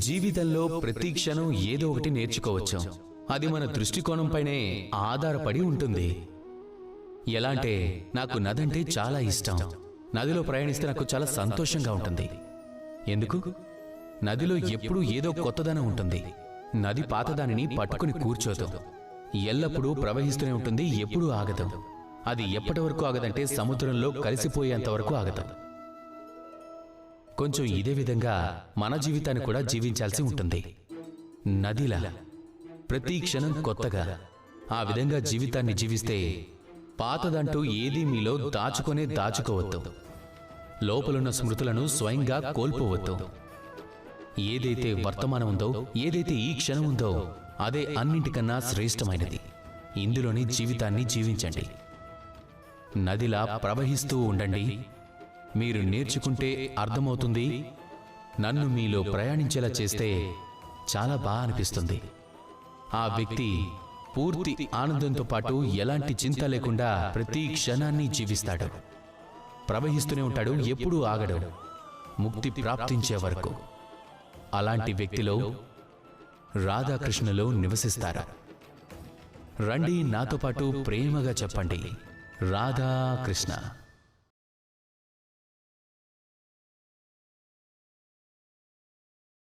జీవితంలో ప్రతి క్షణం ఏదో ఒకటి నేర్చుకోవచ్చు. అది మన దృష్టికోణంపైనే ఆధారపడి ఉంటుంది. ఎలా అంటే, నాకు నది అంటే చాలా ఇష్టం. నదిలో ప్రయాణిస్తే నాకు చాలా సంతోషంగా ఉంటుంది. ఎందుకు? నదిలో ఎప్పుడూ ఏదో కొత్తదనం ఉంటుంది. నది పాతదానిని పట్టుకుని కూర్చోదు. ఎల్లప్పుడూ ప్రవహిస్తూనే ఉంటుంది, ఎప్పుడూ ఆగదు. అది ఎప్పటి వరకు ఆగదంటే సముద్రంలో కలిసిపోయేంత వరకు ఆగదు. కొంచెం ఇదే విధంగా మన జీవితాన్ని కూడా జీవించాల్సి ఉంటుంది. నదిలా ప్రతి క్షణం కొత్తగా ఆ విధంగా జీవితాన్ని జీవిస్తే పాతదంటూ ఏదీ మీలో దాచుకోవద్దు. లోపలున్న స్మృతులను స్వయంగా కోల్పోవద్దు. ఏదైతే వర్తమానం ఉందో, ఏదైతే ఈ క్షణం ఉందో, అదే అన్నింటికన్నా శ్రేష్టమైనది. ఇందులోని జీవితాన్ని జీవించండి. నదిలా ప్రవహిస్తూ ఉండండి. మీరు నేర్చుకుంటే అర్థమవుతుంది. నన్ను మీలో ప్రయాణించేలా చేస్తే చాలా బాగా అనిపిస్తుంది. ఆ వ్యక్తి పూర్తి ఆనందంతో పాటు ఎలాంటి చింత లేకుండా ప్రతి క్షణాన్ని జీవిస్తాడు. ప్రవహిస్తూనే ఉంటాడు, ఎప్పుడూ ఆగడు, ముక్తి ప్రాప్తించే వరకు. అలాంటి వ్యక్తిలో రాధాకృష్ణులు నివసిస్తారు. రండి, నాతో పాటు ప్రేమగా చెప్పండి, రాధాకృష్ణ.